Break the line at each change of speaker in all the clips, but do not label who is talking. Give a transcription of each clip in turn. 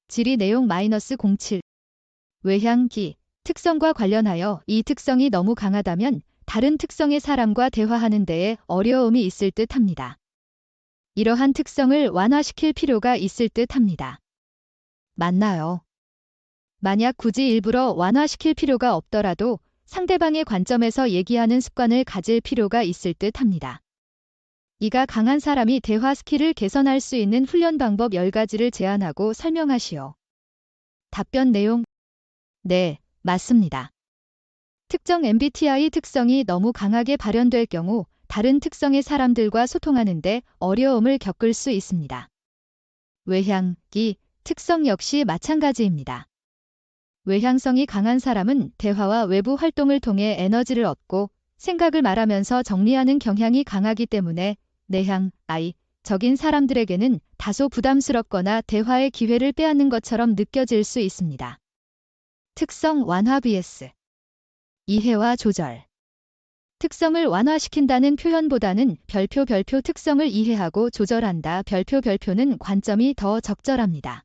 질의 내용 -07. 외향기, 특성과 관련하여 이 특성이 너무 강하다면 다른 특성의 사람과 대화하는 데에 어려움이 있을 듯 합니다. 이러한 특성을 완화시킬 필요가 있을 듯 합니다. 맞나요? 만약 굳이 일부러 완화시킬 필요가 없더라도 상대방의 관점에서 얘기하는 습관을 가질 필요가 있을 듯 합니다. 이가 강한 사람이 대화 스킬을 개선할 수 있는 훈련 방법 10가지를 제안하고 설명하시오. 답변 내용: 네, 맞습니다. 특정 MBTI 특성이 너무 강하게 발현될 경우 다른 특성의 사람들과 소통하는데 어려움을 겪을 수 있습니다. 외향기 특성 역시 마찬가지입니다. 외향성이 강한 사람은 대화와 외부 활동을 통해 에너지를 얻고 생각을 말하면서 정리하는 경향이 강하기 때문에 내향적인 사람들에게는 다소 부담스럽거나 대화의 기회를 빼앗는 것처럼 느껴질 수 있습니다. 특성 완화 vs 이해와 조절. 특성을 완화시킨다는 표현보다는 별표 특성을 이해하고 조절한다. 별표는 관점이 더 적절합니다.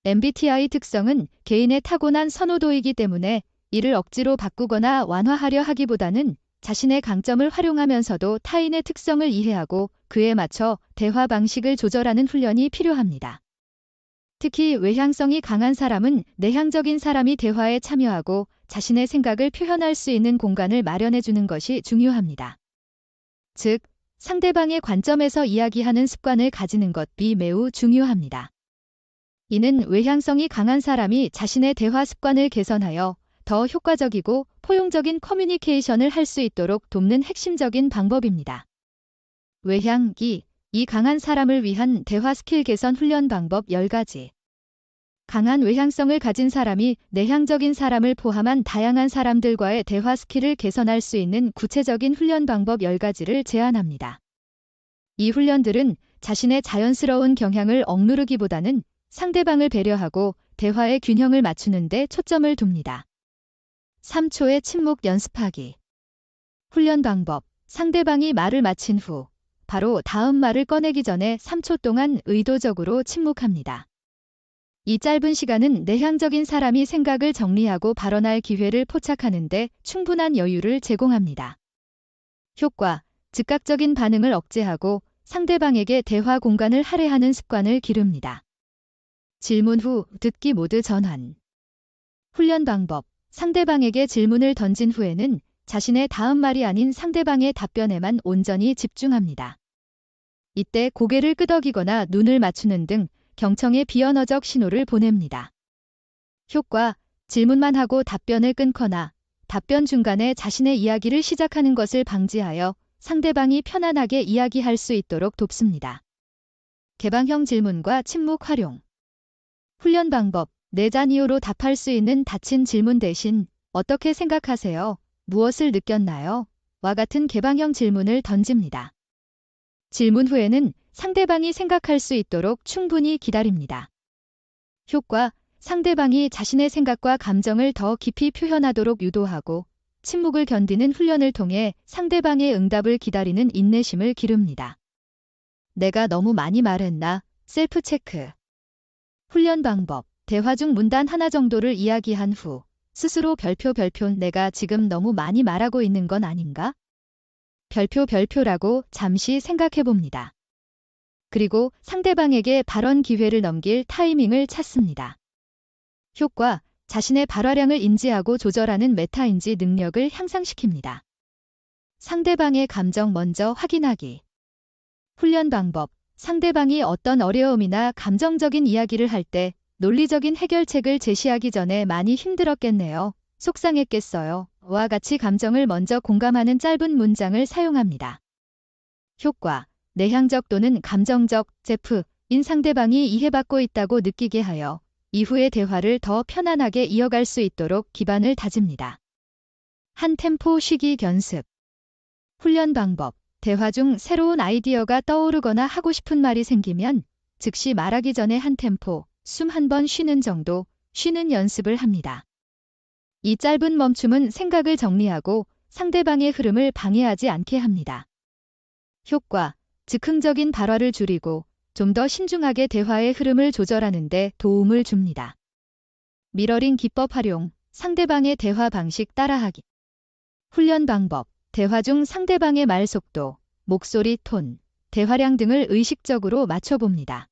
MBTI 특성은 개인의 타고난 선호도이기 때문에 이를 억지로 바꾸거나 완화하려 하기보다는 자신의 강점을 활용하면서도 타인의 특성을 이해하고 그에 맞춰 대화 방식을 조절하는 훈련이 필요합니다. 특히 외향성이 강한 사람은 내향적인 사람이 대화에 참여하고 자신의 생각을 표현할 수 있는 공간을 마련해 주는 것이 중요합니다. 즉, 상대방의 관점에서 이야기하는 습관을 가지는 것이 매우 중요합니다. 이는 외향성이 강한 사람이 자신의 대화 습관을 개선하여 더 효과적이고 포용적인 커뮤니케이션을 할 수 있도록 돕는 핵심적인 방법입니다. 외향기, 이 강한 사람을 위한 대화 스킬 개선 훈련 방법 10가지. 강한 외향성을 가진 사람이 내향적인 사람을 포함한 다양한 사람들과의 대화 스킬을 개선할 수 있는 구체적인 훈련 방법 10가지를 제안합니다. 이 훈련들은 자신의 자연스러운 경향을 억누르기보다는 상대방을 배려하고 대화의 균형을 맞추는 데 초점을 둡니다. 3초의 침묵 연습하기. 훈련 방법: 상대방이 말을 마친 후 바로 다음 말을 꺼내기 전에 3초 동안 의도적으로 침묵합니다. 이 짧은 시간은 내향적인 사람이 생각을 정리하고 발언할 기회를 포착하는 데 충분한 여유를 제공합니다. 효과: 즉각적인 반응을 억제하고 상대방에게 대화 공간을 할애하는 습관을 기릅니다. 질문 후 듣기 모드 전환. 훈련 방법: 상대방에게 질문을 던진 후에는 자신의 다음 말이 아닌 상대방의 답변에만 온전히 집중합니다. 이때 고개를 끄덕이거나 눈을 맞추는 등 경청의 비언어적 신호를 보냅니다. 효과: 질문만 하고 답변을 끊거나 답변 중간에 자신의 이야기를 시작하는 것을 방지하여 상대방이 편안하게 이야기할 수 있도록 돕습니다. 개방형 질문과 침묵 활용. 훈련 방법: 네자니오로 답할 수 있는 닫힌 질문 대신 어떻게 생각하세요? 무엇을 느꼈나요? 와 같은 개방형 질문을 던집니다. 질문 후에는 상대방이 생각할 수 있도록 충분히 기다립니다. 효과: 상대방이 자신의 생각과 감정을 더 깊이 표현하도록 유도하고 침묵을 견디는 훈련을 통해 상대방의 응답을 기다리는 인내심을 기릅니다. 내가 너무 많이 말했나? 셀프 체크. 훈련 방법: 대화 중 문단 하나 정도를 이야기한 후 스스로 별표 내가 지금 너무 많이 말하고 있는 건 아닌가? 별표라고 잠시 생각해 봅니다. 그리고 상대방에게 발언 기회를 넘길 타이밍을 찾습니다. 효과: 자신의 발화량을 인지하고 조절하는 메타인지 능력을 향상시킵니다. 상대방의 감정 먼저 확인하기. 훈련 방법: 상대방이 어떤 어려움이나 감정적인 이야기를 할 때 논리적인 해결책을 제시하기 전에 많이 힘들었겠네요. 속상했겠어요. 와 같이 감정을 먼저 공감하는 짧은 문장을 사용합니다. 효과: 내향적 또는 감정적 인 상대방이 이해받고 있다고 느끼게 하여 이후의 대화를 더 편안하게 이어갈 수 있도록 기반을 다집니다. 한 템포 쉬기 연습. 훈련 방법: 대화 중 새로운 아이디어가 떠오르거나 하고 싶은 말이 생기면 즉시 말하기 전에 한 템포, 숨 한 번 쉬는 정도, 쉬는 연습을 합니다. 이 짧은 멈춤은 생각을 정리하고 상대방의 흐름을 방해하지 않게 합니다. 효과: 즉흥적인 발화를 줄이고 좀 더 신중하게 대화의 흐름을 조절하는 데 도움을 줍니다. 미러링 기법 활용, 상대방의 대화 방식 따라하기. 훈련 방법, 대화 중 상대방의 말 속도, 목소리 톤, 대화량 등을 의식적으로 맞춰봅니다.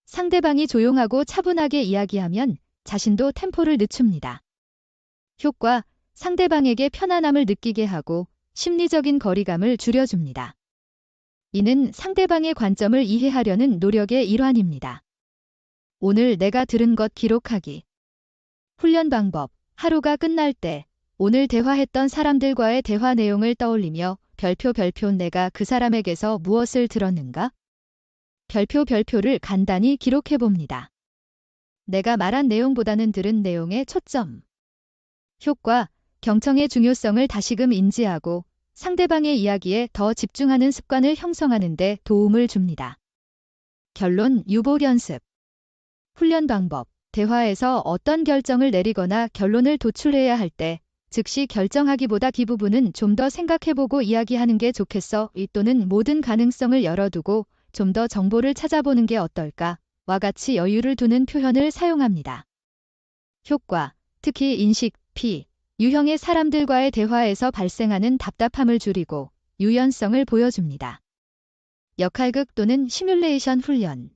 상대방이 조용하고 차분하게 이야기하면 자신도 템포를 늦춥니다. 효과, 상대방에게 편안함을 느끼게 하고 심리적인 거리감을 줄여줍니다. 이는 상대방의 관점을 이해하려는 노력의 일환입니다. 오늘 내가 들은 것 기록하기. 훈련 방법, 하루가 끝날 때 오늘 대화했던 사람들과의 대화 내용을 떠올리며 별표 내가 그 사람에게서 무엇을 들었는가? 별표를 간단히 기록해봅니다. 내가 말한 내용보다는 들은 내용에 초점. 효과, 경청의 중요성을 다시금 인지하고 상대방의 이야기에 더 집중하는 습관을 형성하는 데 도움을 줍니다. 결론, 유보 연습. 훈련 방법, 대화에서 어떤 결정을 내리거나 결론을 도출해야 할 때 즉시 결정하기보다 그 부분은 좀 더 생각해보고 이야기하는 게 좋겠어 또는 모든 가능성을 열어두고 좀 더 정보를 찾아보는 게 어떨까? 와 같이 여유를 두는 표현을 사용합니다. 효과, 특히 인식, P, 유형의 사람들과의 대화에서 발생하는 답답함을 줄이고 유연성을 보여줍니다. 역할극 또는 시뮬레이션 훈련.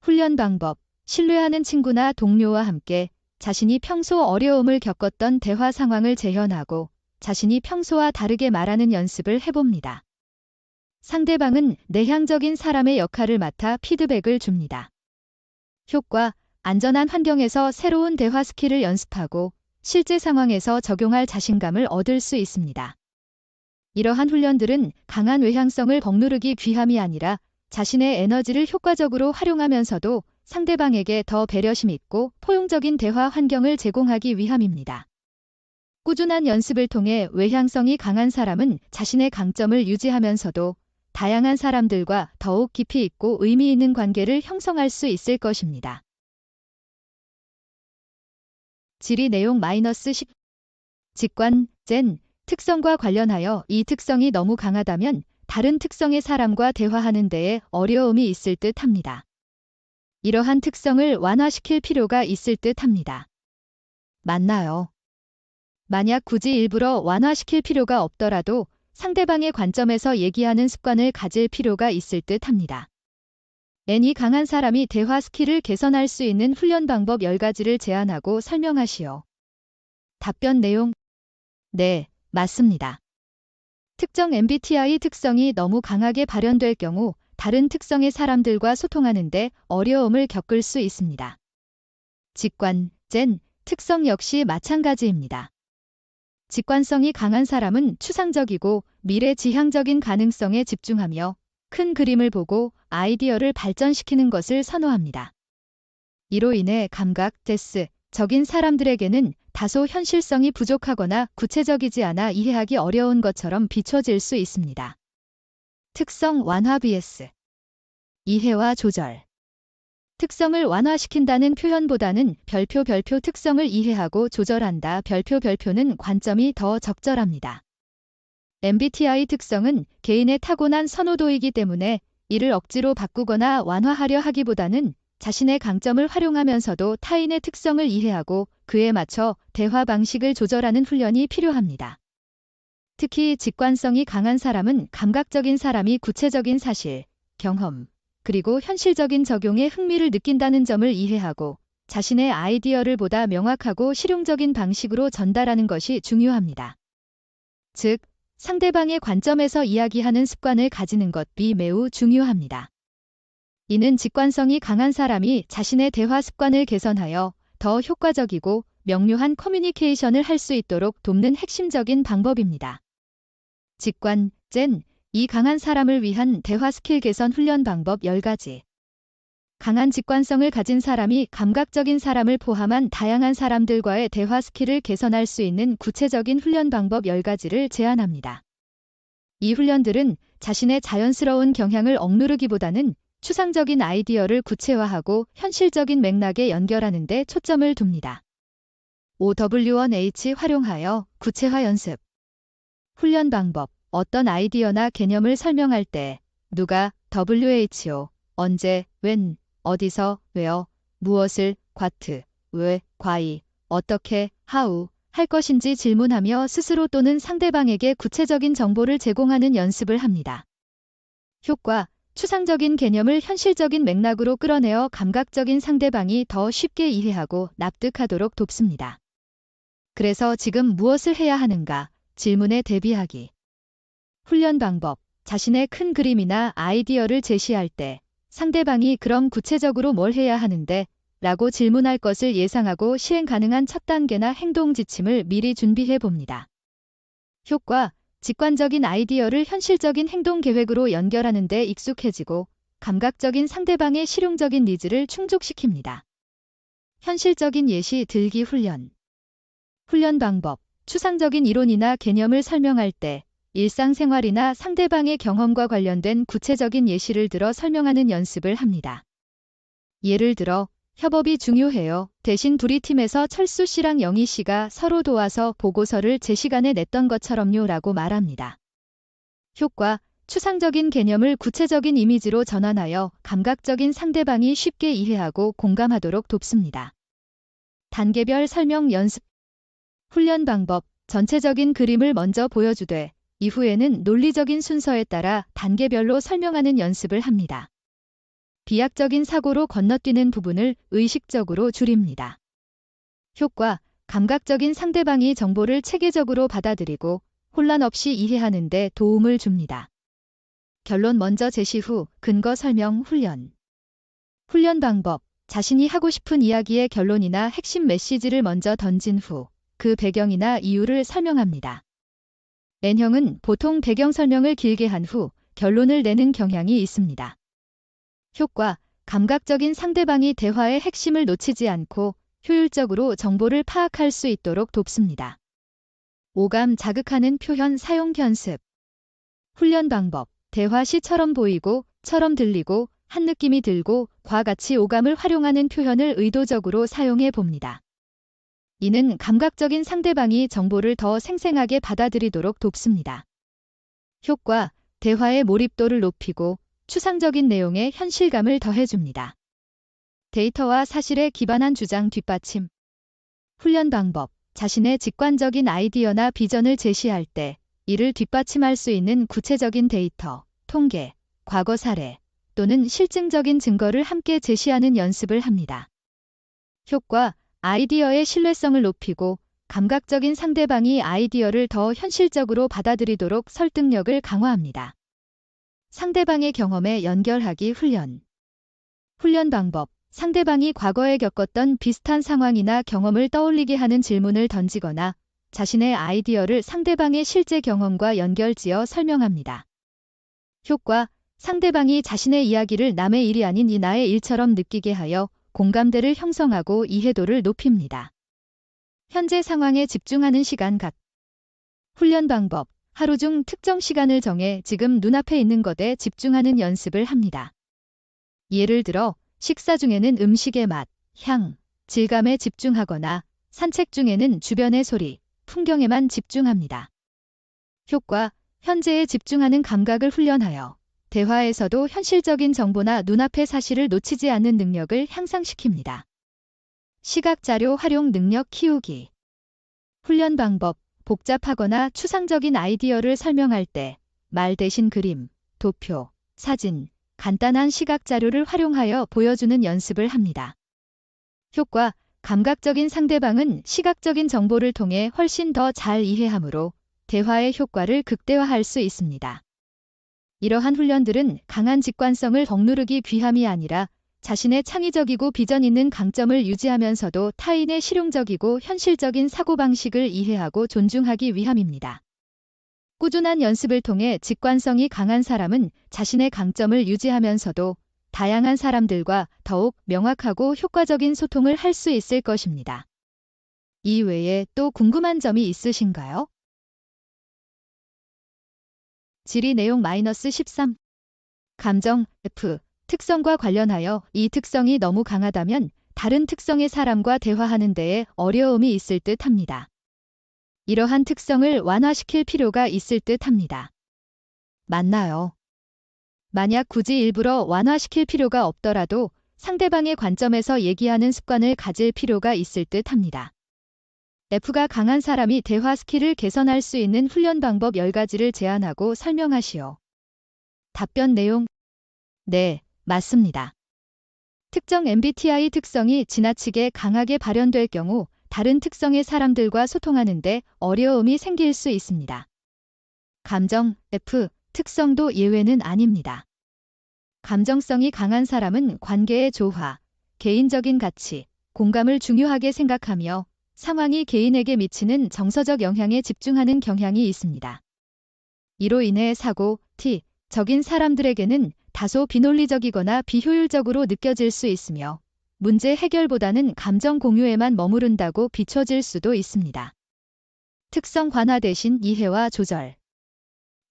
훈련 방법, 신뢰하는 친구나 동료와 함께 자신이 평소 어려움을 겪었던 대화 상황을 재현하고 자신이 평소와 다르게 말하는 연습을 해봅니다. 상대방은 내향적인 사람의 역할을 맡아 피드백을 줍니다. 효과, 안전한 환경에서 새로운 대화 스킬을 연습하고 실제 상황에서 적용할 자신감을 얻을 수 있습니다. 이러한 훈련들은 강한 외향성을 억누르기 위함이 아니라 자신의 에너지를 효과적으로 활용하면서도 상대방에게 더 배려심 있고 포용적인 대화 환경을 제공하기 위함입니다. 꾸준한 연습을 통해 외향성이 강한 사람은 자신의 강점을 유지하면서도 다양한 사람들과 더욱 깊이 있고 의미 있는 관계를 형성할 수 있을 것입니다. 질의 내용 -10. 직관, 젠, 특성과 관련하여 이 특성이 너무 강하다면 다른 특성의 사람과 대화하는 데에 어려움이 있을 듯 합니다. 이러한 특성을 완화시킬 필요가 있을 듯 합니다. 맞나요? 만약 굳이 일부러 완화시킬 필요가 없더라도 상대방의 관점에서 얘기하는 습관을 가질 필요가 있을 듯 합니다. N이 강한 사람이 대화 스킬을 개선할 수 있는 훈련 방법 10가지를 제안하고 설명하시오. 답변 내용. 네, 맞습니다. 특정 MBTI 특성이 너무 강하게 발현될 경우 다른 특성의 사람들과 소통하는데 어려움을 겪을 수 있습니다. 직관, 젠, 특성 역시 마찬가지입니다. 직관성이 강한 사람은 추상적이고 미래지향적인 가능성에 집중하며 큰 그림을 보고 아이디어를 발전시키는 것을 선호합니다. 이로 인해 감각, 적인 사람들에게는 다소 현실성이 부족하거나 구체적이지 않아 이해하기 어려운 것처럼 비춰질 수 있습니다. 특성 완화 vs 이해와 조절. 특성을 완화시킨다는 표현보다는 별표 특성을 이해하고 조절한다. 별표는 관점이 더 적절합니다. MBTI 특성은 개인의 타고난 선호도이기 때문에 이를 억지로 바꾸거나 완화하려 하기보다는 자신의 강점을 활용하면서도 타인의 특성을 이해하고 그에 맞춰 대화 방식을 조절하는 훈련이 필요합니다. 특히 직관성이 강한 사람은 감각적인 사람이 구체적인 사실, 경험, 그리고 현실적인 적용에 흥미를 느낀다는 점을 이해하고 자신의 아이디어를 보다 명확하고 실용적인 방식으로 전달하는 것이 중요합니다. 즉, 상대방의 관점에서 이야기하는 습관을 가지는 것이 매우 중요합니다. 이는 직관성이 강한 사람이 자신의 대화 습관을 개선하여 더 효과적이고 명료한 커뮤니케이션을 할 수 있도록 돕는 핵심적인 방법입니다. 직관, 이 강한 사람을 위한 대화 스킬 개선 훈련 방법 10가지. 강한 직관성을 가진 사람이 감각적인 사람을 포함한 다양한 사람들과의 대화 스킬을 개선할 수 있는 구체적인 훈련 방법 10가지를 제안합니다. 이 훈련들은 자신의 자연스러운 경향을 억누르기보다는 추상적인 아이디어를 구체화하고 현실적인 맥락에 연결하는 데 초점을 둡니다. OW1H 활용하여 구체화 연습. 훈련 방법. 어떤 아이디어나 개념을 설명할 때 누가 WHO, 언제, 웬, 어디서, 왜어, 무엇을, 과트, 왜, 과이, 어떻게, 하우 할 것인지 질문하며 스스로 또는 상대방에게 구체적인 정보를 제공하는 연습을 합니다. 효과, 추상적인 개념을 현실적인 맥락으로 끌어내어 감각적인 상대방이 더 쉽게 이해하고 납득하도록 돕습니다. 그래서 지금 무엇을 해야 하는가? 질문에 대비하기. 훈련 방법. 자신의 큰 그림이나 아이디어를 제시할 때 상대방이 그럼 구체적으로 뭘 해야 하는데? 라고 질문할 것을 예상하고 실행 가능한 첫 단계나 행동 지침을 미리 준비해 봅니다. 효과. 직관적인 아이디어를 현실적인 행동 계획으로 연결하는 데 익숙해지고 감각적인 상대방의 실용적인 니즈를 충족시킵니다. 현실적인 예시 들기 훈련. 훈련 방법. 추상적인 이론이나 개념을 설명할 때 일상생활이나 상대방의 경험과 관련된 구체적인 예시를 들어 설명하는 연습을 합니다. 예를 들어, 협업이 중요해요. 대신 둘이 팀에서 철수 씨랑 영희 씨가 서로 도와서 보고서를 제 시간에 냈던 것처럼요 라고 말합니다. 효과. 추상적인 개념을 구체적인 이미지로 전환하여 감각적인 상대방이 쉽게 이해하고 공감하도록 돕습니다. 단계별 설명 연습. 훈련 방법. 전체적인 그림을 먼저 보여주되 이후에는 논리적인 순서에 따라 단계별로 설명하는 연습을 합니다. 비약적인 사고로 건너뛰는 부분을 의식적으로 줄입니다. 효과. 감각적인 상대방이 정보를 체계적으로 받아들이고 혼란 없이 이해하는 데 도움을 줍니다. 결론 먼저 제시 후 근거 설명 훈련. 훈련 방법. 자신이 하고 싶은 이야기의 결론이나 핵심 메시지를 먼저 던진 후 그 배경이나 이유를 설명합니다. N형은 보통 배경 설명을 길게 한 후 결론을 내는 경향이 있습니다. 효과. 감각적인 상대방이 대화의 핵심을 놓치지 않고 효율적으로 정보를 파악할 수 있도록 돕습니다. 오감 자극하는 표현 사용 연습. 훈련 방법. 대화 시처럼 보이고, 처럼 들리고, 한 느낌이 들고, 과 같이 오감을 활용하는 표현을 의도적으로 사용해 봅니다. 이는 감각적인 상대방이 정보를 더 생생하게 받아들이도록 돕습니다. 효과. 대화의 몰입도를 높이고 추상적인 내용에 현실감을 더해줍니다. 데이터와 사실에 기반한 주장 뒷받침. 훈련 방법. 자신의 직관적인 아이디어나 비전을 제시할 때 이를 뒷받침할 수 있는 구체적인 데이터, 통계, 과거 사례 또는 실증적인 증거를 함께 제시하는 연습을 합니다. 효과. 아이디어의 신뢰성을 높이고 감각적인 상대방이 아이디어를 더 현실적으로 받아들이도록 설득력을 강화합니다. 상대방의 경험에 연결하기 훈련. 훈련 방법. 상대방이 과거에 겪었던 비슷한 상황이나 경험을 떠올리게 하는 질문을 던지거나 자신의 아이디어를 상대방의 실제 경험과 연결지어 설명합니다. 효과. 상대방이 자신의 이야기를 남의 일이 아닌 이 나의 일처럼 느끼게 하여 공감대를 형성하고 이해도를 높입니다. 현재 상황에 집중하는 시간 각. 훈련 방법. 하루 중 특정 시간을 정해 지금 눈앞에 있는 것에 집중하는 연습을 합니다. 예를 들어 식사 중에는 음식의 맛, 향, 질감에 집중하거나 산책 중에는 주변의 소리, 풍경에만 집중합니다. 효과. 현재에 집중하는 감각을 훈련하여 대화에서도 현실적인 정보나 눈앞의 사실을 놓치지 않는 능력을 향상시킵니다. 시각자료 활용 능력 키우기. 훈련 방법. 복잡하거나 추상적인 아이디어를 설명할 때 말 대신 그림, 도표, 사진, 간단한 시각자료를 활용하여 보여주는 연습을 합니다. 효과. 감각적인 상대방은 시각적인 정보를 통해 훨씬 더 잘 이해하므로 대화의 효과를 극대화할 수 있습니다. 이러한 훈련들은 강한 직관성을 억누르기 위함이 아니라 자신의 창의적이고 비전 있는 강점을 유지하면서도 타인의 실용적이고 현실적인 사고방식을 이해하고 존중하기 위함입니다. 꾸준한 연습을 통해 직관성이 강한 사람은 자신의 강점을 유지하면서도 다양한 사람들과 더욱 명확하고 효과적인 소통을 할 수 있을 것입니다. 이 외에 또 궁금한 점이 있으신가요? 질의 내용 -13. 감정, F, 특성과 관련하여 이 특성이 너무 강하다면 다른 특성의 사람과 대화하는 데에 어려움이 있을 듯 합니다. 이러한 특성을 완화시킬 필요가 있을 듯 합니다. 맞나요? 만약 굳이 일부러 완화시킬 필요가 없더라도 상대방의 관점에서 얘기하는 습관을 가질 필요가 있을 듯 합니다. F가 강한 사람이 대화 스킬을 개선할 수 있는 훈련 방법 10가지를 제안하고 설명하시오. 답변 내용. 네, 맞습니다. 특정 MBTI 특성이 지나치게 강하게 발현될 경우 다른 특성의 사람들과 소통하는데 어려움이 생길 수 있습니다. 감정, F, 특성도 예외는 아닙니다. 감정성이 강한 사람은 관계의 조화, 개인적인 가치, 공감을 중요하게 생각하며 상황이 개인에게 미치는 정서적 영향에 집중하는 경향이 있습니다. 이로 인해 사고, 적인 사람들에게는 다소 비논리적이거나 비효율적으로 느껴질 수 있으며 문제 해결보다는 감정 공유에만 머무른다고 비춰질 수도 있습니다. 특성 완화 대신 이해와 조절.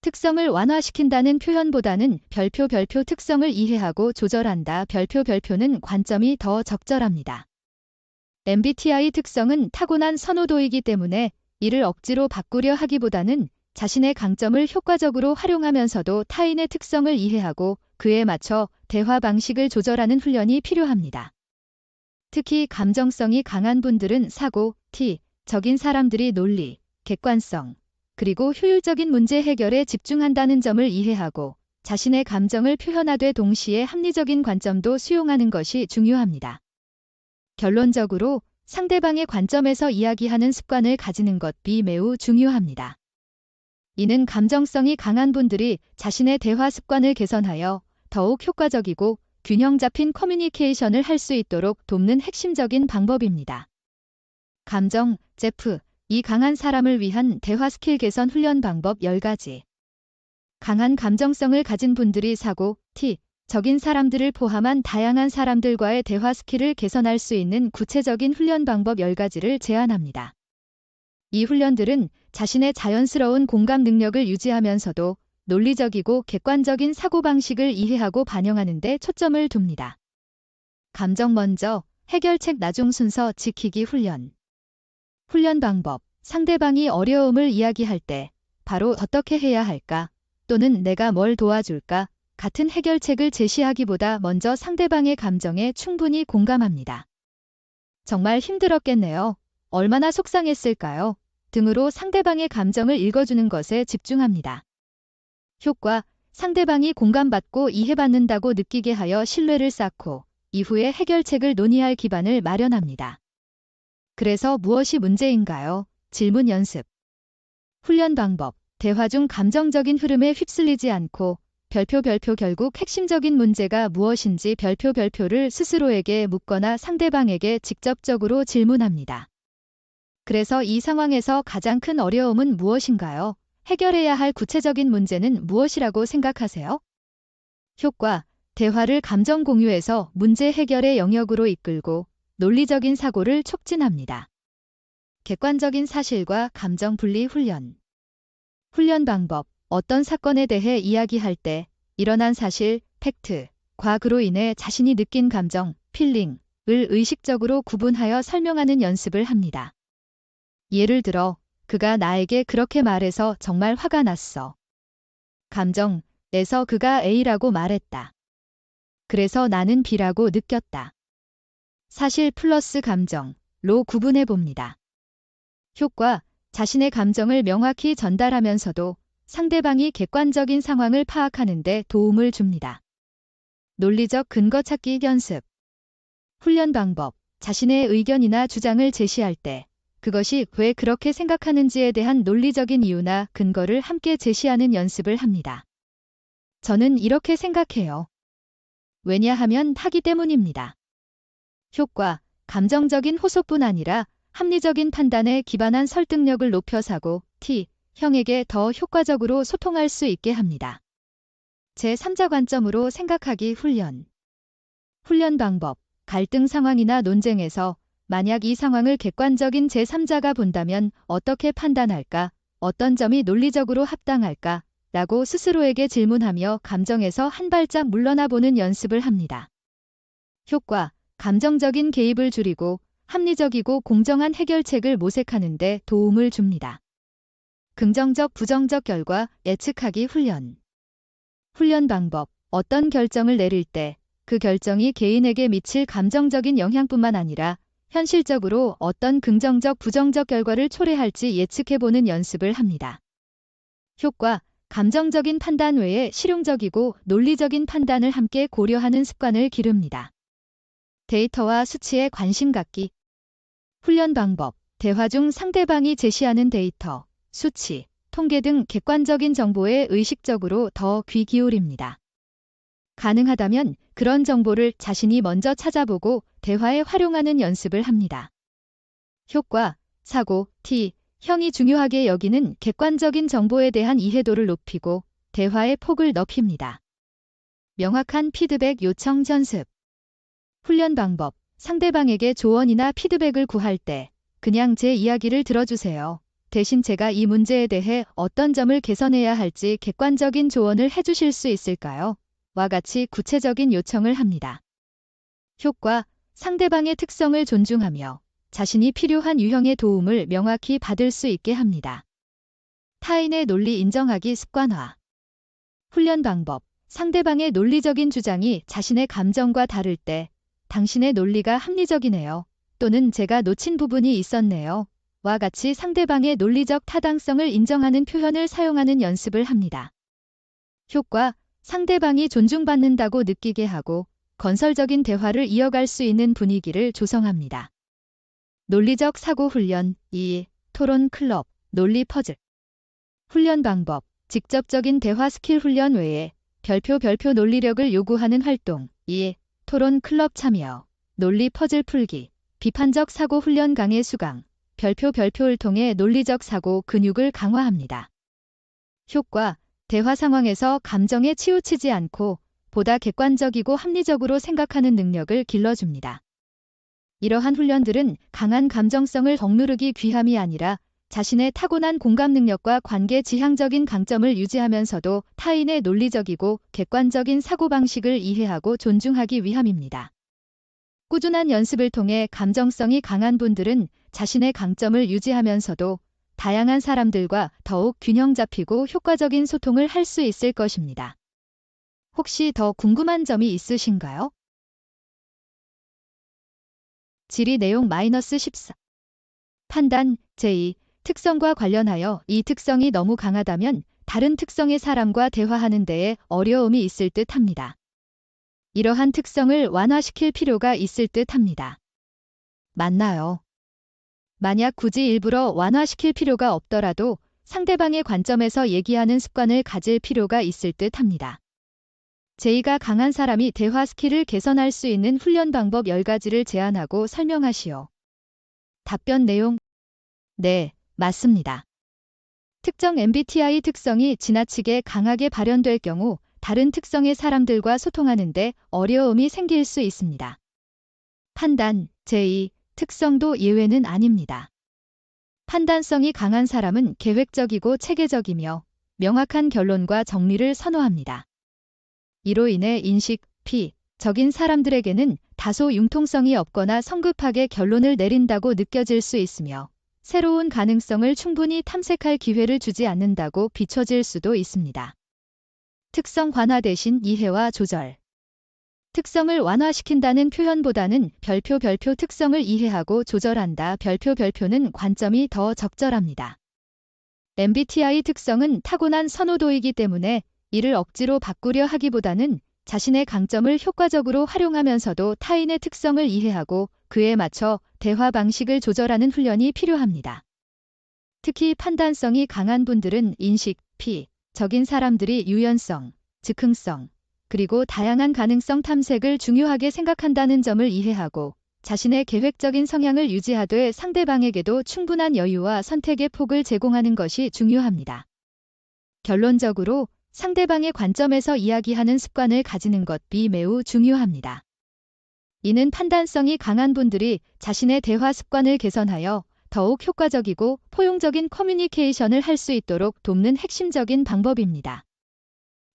특성을 완화시킨다는 표현보다는 별표 특성을 이해하고 조절한다. 별표는 관점이 더 적절합니다. MBTI 특성은 타고난 선호도이기 때문에 이를 억지로 바꾸려 하기보다는 자신의 강점을 효과적으로 활용하면서도 타인의 특성을 이해하고 그에 맞춰 대화 방식을 조절하는 훈련이 필요합니다. 특히 감정성이 강한 분들은 사고, 적인 사람들이 논리, 객관성, 그리고 효율적인 문제 해결에 집중한다는 점을 이해하고 자신의 감정을 표현하되 동시에 합리적인 관점도 수용하는 것이 중요합니다. 결론적으로 상대방의 관점에서 이야기하는 습관을 가지는 것이 매우 중요합니다. 이는 감정성이 강한 분들이 자신의 대화 습관을 개선하여 더욱 효과적이고 균형 잡힌 커뮤니케이션을 할 수 있도록 돕는 핵심적인 방법입니다. 감정, 이 강한 사람을 위한 대화 스킬 개선 훈련 방법 10가지. 강한 감정성을 가진 분들이 사고, 적인 사람들을 포함한 다양한 사람들과의 대화 스킬을 개선할 수 있는 구체적인 훈련 방법 10가지를 제안합니다. 이 훈련들은 자신의 자연스러운 공감 능력을 유지하면서도 논리적이고 객관적인 사고방식을 이해하고 반영하는 데 초점을 둡니다. 감정 먼저, 해결책 나중 순서 지키기 훈련. 훈련 방법, 상대방이 어려움을 이야기할 때 바로 어떻게 해야 할까 또는 내가 뭘 도와줄까 같은 해결책을 제시하기보다 먼저 상대방의 감정에 충분히 공감합니다. 정말 힘들었겠네요. 얼마나 속상했을까요? 등으로 상대방의 감정을 읽어주는 것에 집중합니다. 효과, 상대방이 공감받고 이해받는다고 느끼게 하여 신뢰를 쌓고 이후에 해결책을 논의할 기반을 마련합니다. 그래서 무엇이 문제인가요? 질문 연습. 훈련 방법, 대화 중 감정적인 흐름에 휩쓸리지 않고 별표 결국 핵심적인 문제가 무엇인지 별표를 스스로에게 묻거나 상대방에게 직접적으로 질문합니다. 그래서 이 상황에서 가장 큰 어려움은 무엇인가요? 해결해야 할 구체적인 문제는 무엇이라고 생각하세요? 효과, 대화를 감정 공유에서 문제 해결의 영역으로 이끌고 논리적인 사고를 촉진합니다. 객관적인 사실과 감정 분리 훈련. 훈련 방법, 어떤 사건에 대해 이야기할 때 일어난 사실, 팩트,과 그로 인해 자신이 느낀 감정, 필링을 의식적으로 구분하여 설명하는 연습을 합니다. 예를 들어, 그가 나에게 그렇게 말해서 정말 화가 났어. 감정에서 그가 A라고 말했다. 그래서 나는 B라고 느꼈다. 사실 플러스 감정로 구분해 봅니다. 효과, 자신의 감정을 명확히 전달하면서도 상대방이 객관적인 상황을 파악하는 데 도움을 줍니다. 논리적 근거 찾기 연습. 훈련 방법, 자신의 의견이나 주장을 제시할 때 그것이 왜 그렇게 생각하는지에 대한 논리적인 이유나 근거를 함께 제시하는 연습을 합니다. 저는 이렇게 생각해요. 왜냐하면 하기 때문입니다. 효과, 감정적인 호소뿐 아니라 합리적인 판단에 기반한 설득력을 높여 사고, 형에게 더 효과적으로 소통할 수 있게 합니다. 제3자 관점으로 생각하기 훈련. 훈련 방법, 갈등 상황이나 논쟁에서 만약 이 상황을 객관적인 제3자가 본다면 어떻게 판단할까? 어떤 점이 논리적으로 합당할까? 라고 스스로에게 질문하며 감정에서 한 발짝 물러나 보는 연습을 합니다. 효과, 감정적인 개입을 줄이고 합리적이고 공정한 해결책을 모색하는 데 도움을 줍니다. 긍정적 부정적 결과 예측하기 훈련. 훈련 방법, 어떤 결정을 내릴 때 그 결정이 개인에게 미칠 감정적인 영향뿐만 아니라 현실적으로 어떤 긍정적, 부정적 결과를 초래할지 예측해보는 연습을 합니다. 효과, 감정적인 판단 외에 실용적이고 논리적인 판단을 함께 고려하는 습관을 기릅니다. 데이터와 수치에 관심 갖기. 훈련 방법, 대화 중 상대방이 제시하는 데이터, 수치, 통계 등 객관적인 정보에 의식적으로 더 귀 기울입니다. 가능하다면 그런 정보를 자신이 먼저 찾아보고 대화에 활용하는 연습을 합니다. 효과, 사고, 형이 중요하게 여기는 객관적인 정보에 대한 이해도를 높이고 대화의 폭을 넓힙니다. 명확한 피드백 요청 연습. 훈련 방법, 상대방에게 조언이나 피드백을 구할 때 그냥 제 이야기를 들어주세요. 대신 제가 이 문제에 대해 어떤 점을 개선해야 할지 객관적인 조언을 해주실 수 있을까요? 와 같이 구체적인 요청을 합니다. 효과, 상대방의 특성을 존중하며 자신이 필요한 유형의 도움을 명확히 받을 수 있게 합니다. 타인의 논리 인정하기 습관화. 훈련 방법, 상대방의 논리적인 주장이 자신의 감정과 다를 때 당신의 논리가 합리적이네요. 또는 제가 놓친 부분이 있었네요. 와 같이 상대방의 논리적 타당성을 인정하는 표현을 사용하는 연습을 합니다. 효과, 상대방이 존중받는다고 느끼게 하고 건설적인 대화를 이어갈 수 있는 분위기를 조성합니다. 논리적 사고 훈련 2. 토론 클럽, 논리 퍼즐. 훈련 방법, 직접적인 대화 스킬 훈련 외에 별표 논리력을 요구하는 활동 2. 토론 클럽 참여, 논리 퍼즐 풀기, 비판적 사고 훈련 강의 수강, 별표를 통해 논리적 사고 근육을 강화합니다. 효과, 대화 상황에서 감정에 치우치지 않고 보다 객관적이고 합리적으로 생각하는 능력을 길러줍니다. 이러한 훈련들은 강한 감정성을 억누르기 귀함이 아니라 자신의 타고난 공감 능력과 관계 지향적인 강점을 유지하면서도 타인의 논리적이고 객관적인 사고방식을 이해하고 존중하기 위함입니다. 꾸준한 연습을 통해 감정성이 강한 분들은 자신의 강점을 유지하면서도 다양한 사람들과 더욱 균형 잡히고 효과적인 소통을 할 수 있을 것입니다. 혹시 더 궁금한 점이 있으신가요? 질의 내용 -14. 판단, 제2. 특성과 관련하여 이 특성이 너무 강하다면 다른 특성의 사람과 대화하는 데에 어려움이 있을 듯 합니다. 이러한 특성을 완화시킬 필요가 있을 듯 합니다. 맞나요? 만약 굳이 일부러 완화시킬 필요가 없더라도 상대방의 관점에서 얘기하는 습관을 가질 필요가 있을 듯 합니다. 제2가 강한 사람이 대화 스킬을 개선할 수 있는 훈련 방법 10가지를 제안하고 설명하시오. 답변 내용. 네, 맞습니다. 특정 MBTI 특성이 지나치게 강하게 발현될 경우 다른 특성의 사람들과 소통하는데 어려움이 생길 수 있습니다. 판단, 제2, 특성도 예외는 아닙니다. 판단성이 강한 사람은 계획적이고 체계적이며 명확한 결론과 정리를 선호합니다. 이로 인해 인식, 적인 사람들에게는 다소 융통성이 없거나 성급하게 결론을 내린다고 느껴질 수 있으며 새로운 가능성을 충분히 탐색할 기회를 주지 않는다고 비춰질 수도 있습니다. 특성 완화 대신 이해와 조절. 특성을 완화시킨다는 표현보다는 별표 특성을 이해하고 조절한다. 별표는 관점이 더 적절합니다. MBTI 특성은 타고난 선호도이기 때문에 이를 억지로 바꾸려 하기보다는 자신의 강점을 효과적으로 활용하면서도 타인의 특성을 이해하고 그에 맞춰 대화 방식을 조절하는 훈련이 필요합니다. 특히 판단성이 강한 분들은 인식, 적인 사람들이 유연성, 즉흥성, 그리고 다양한 가능성 탐색을 중요하게 생각한다는 점을 이해하고 자신의 계획적인 성향을 유지하되 상대방에게도 충분한 여유와 선택의 폭을 제공하는 것이 중요합니다. 결론적으로 상대방의 관점에서 이야기하는 습관을 가지는 것이 매우 중요합니다. 이는 판단성이 강한 분들이 자신의 대화 습관을 개선하여 더욱 효과적이고 포용적인 커뮤니케이션을 할 수 있도록 돕는 핵심적인 방법입니다.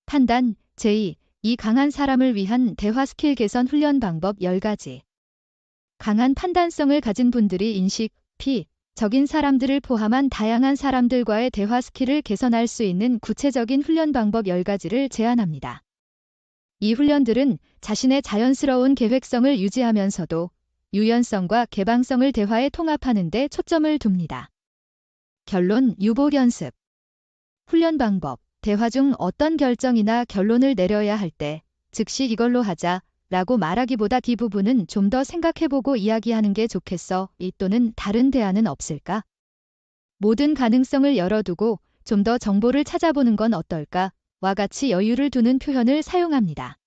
판단, 제2. 이 강한 사람을 위한 대화 스킬 개선 훈련 방법 10가지. 강한 판단성을 가진 분들이 인식, 적인 사람들을 포함한 다양한 사람들과의 대화 스킬을 개선할 수 있는 구체적인 훈련 방법 10가지를 제안합니다. 이 훈련들은 자신의 자연스러운 계획성을 유지하면서도 유연성과 개방성을 대화에 통합하는 데 초점을 둡니다. 결론 유보 연습. 훈련 방법. 대화 중 어떤 결정이나 결론을 내려야 할 때 즉시 이걸로 하자 라고 말하기보다 이 부분은 좀 더 생각해보고 이야기하는 게 좋겠어. 이 또는 다른 대안은 없을까? 모든 가능성을 열어두고 좀 더 정보를 찾아보는 건 어떨까? 와 같이 여유를 두는 표현을 사용합니다.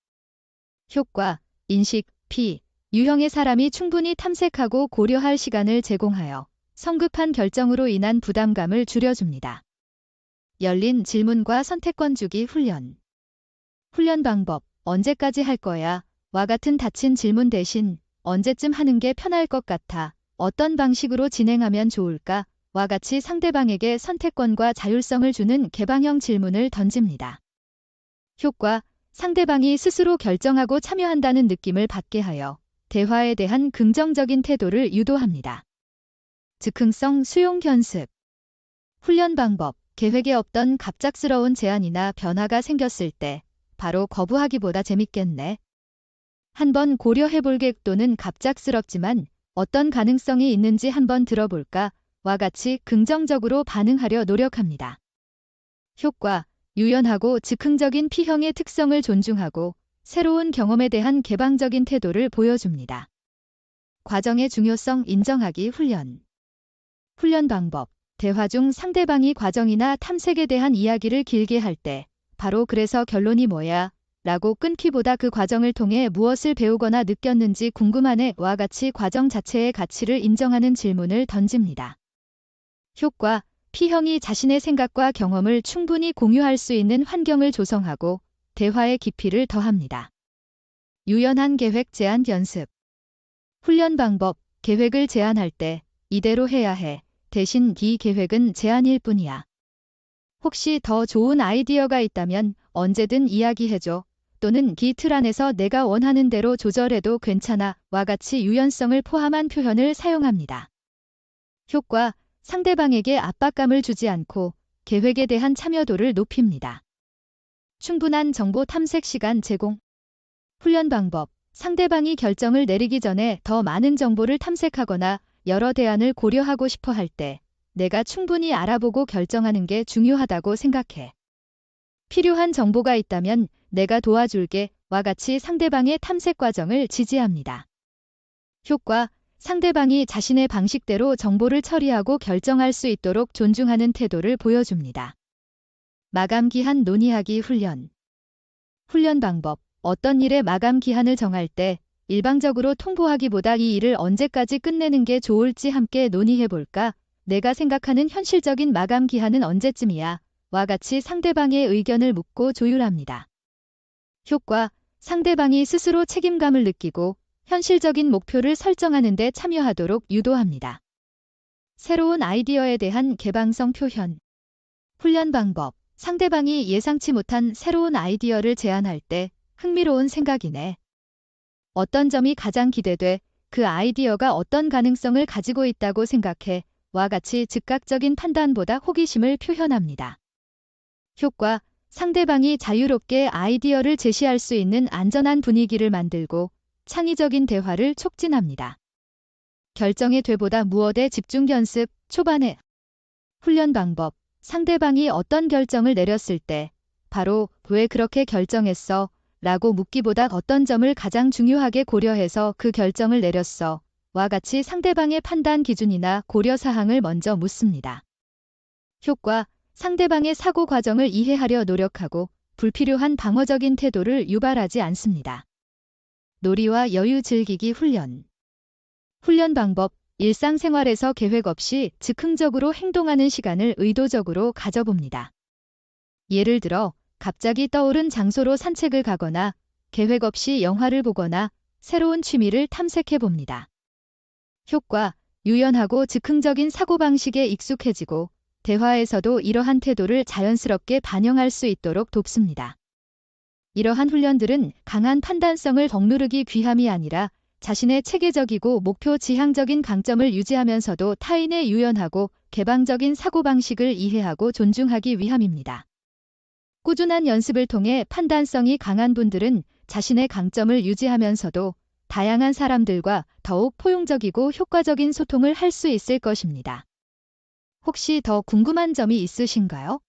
효과, 인식, P. 유형의 사람이 충분히 탐색하고 고려할 시간을 제공하여 성급한 결정으로 인한 부담감을 줄여줍니다. 열린 질문과 선택권 주기 훈련. 훈련 방법, 언제까지 할 거야? 와 같은 닫힌 질문 대신 언제쯤 하는 게 편할 것 같아? 어떤 방식으로 진행하면 좋을까? 와 같이 상대방에게 선택권과 자율성을 주는 개방형 질문을 던집니다. 효과, 상대방이 스스로 결정하고 참여한다는 느낌을 받게 하여 대화에 대한 긍정적인 태도를 유도합니다. 즉흥성 수용 연습. 훈련 방법, 계획에 없던 갑작스러운 제안이나 변화가 생겼을 때 바로 거부하기보다 재밌겠네. 한번 고려해볼게 또는 갑작스럽지만 어떤 가능성이 있는지 한번 들어볼까? 와 같이 긍정적으로 반응하려 노력합니다. 효과, 유연하고 즉흥적인 P형의 특성을 존중하고 새로운 경험에 대한 개방적인 태도를 보여줍니다. 과정의 중요성 인정하기 훈련. 훈련 방법, 대화 중 상대방이 과정이나 탐색에 대한 이야기를 길게 할 때 바로 그래서 결론이 뭐야? 라고 끊기보다 그 과정을 통해 무엇을 배우거나 느꼈는지 궁금하네 와 같이 과정 자체의 가치를 인정하는 질문을 던집니다. 효과, P형이 자신의 생각과 경험을 충분히 공유할 수 있는 환경을 조성하고 대화의 깊이를 더합니다. 유연한 계획 제안 연습. 훈련 방법, 계획을 제안할 때 이대로 해야 해. 대신 이 계획은 제안일 뿐이야. 혹시 더 좋은 아이디어가 있다면 언제든 이야기해줘. 또는 이 틀 안에서 내가 원하는 대로 조절해도 괜찮아. 와 같이 유연성을 포함한 표현을 사용합니다. 효과, 상대방에게 압박감을 주지 않고 계획에 대한 참여도를 높입니다. 충분한 정보 탐색 시간 제공. 훈련 방법, 상대방이 결정을 내리기 전에 더 많은 정보를 탐색하거나 여러 대안을 고려하고 싶어 할 때 내가 충분히 알아보고 결정하는 게 중요하다고 생각해. 필요한 정보가 있다면 내가 도와줄게. 와 같이 상대방의 탐색 과정을 지지합니다. 효과, 상대방이 자신의 방식대로 정보를 처리하고 결정할 수 있도록 존중하는 태도를 보여줍니다. 마감 기한 논의하기 훈련. 훈련 방법, 어떤 일의 마감 기한을 정할 때 일방적으로 통보하기보다 이 일을 언제까지 끝내는 게 좋을지 함께 논의해볼까? 내가 생각하는 현실적인 마감 기한은 언제쯤이야? 와 같이 상대방의 의견을 묻고 조율합니다. 효과, 상대방이 스스로 책임감을 느끼고 현실적인 목표를 설정하는 데 참여하도록 유도합니다. 새로운 아이디어에 대한 개방성 표현. 훈련 방법, 상대방이 예상치 못한 새로운 아이디어를 제안할 때 흥미로운 생각이네. 어떤 점이 가장 기대돼? 그 아이디어가 어떤 가능성을 가지고 있다고 생각해? 와 같이 즉각적인 판단보다 호기심을 표현합니다. 효과, 상대방이 자유롭게 아이디어를 제시할 수 있는 안전한 분위기를 만들고 창의적인 대화를 촉진합니다. 결정의 되보다 무엇에 집중 연습. 초반에 훈련 방법, 상대방이 어떤 결정을 내렸을 때 바로 왜 그렇게 결정했어? 라고 묻기보다 어떤 점을 가장 중요하게 고려해서 그 결정을 내렸어? 와 같이 상대방의 판단 기준이나 고려 사항을 먼저 묻습니다. 효과, 상대방의 사고 과정을 이해하려 노력하고 불필요한 방어적인 태도를 유발하지 않습니다. 놀이와 여유 즐기기 훈련. 훈련 방법, 일상생활에서 계획 없이 즉흥적으로 행동하는 시간을 의도적으로 가져봅니다. 예를 들어, 갑자기 떠오른 장소로 산책을 가거나 계획 없이 영화를 보거나 새로운 취미를 탐색해 봅니다. 효과, 유연하고 즉흥적인 사고방식에 익숙해지고 대화에서도 이러한 태도를 자연스럽게 반영할 수 있도록 돕습니다. 이러한 훈련들은 강한 판단성을 억누르기 위함이 아니라 자신의 체계적이고 목표 지향적인 강점을 유지하면서도 타인의 유연하고 개방적인 사고방식을 이해하고 존중하기 위함입니다. 꾸준한 연습을 통해 판단성이 강한 분들은 자신의 강점을 유지하면서도 다양한 사람들과 더욱 포용적이고 효과적인 소통을 할 수 있을 것입니다. 혹시 더 궁금한 점이 있으신가요?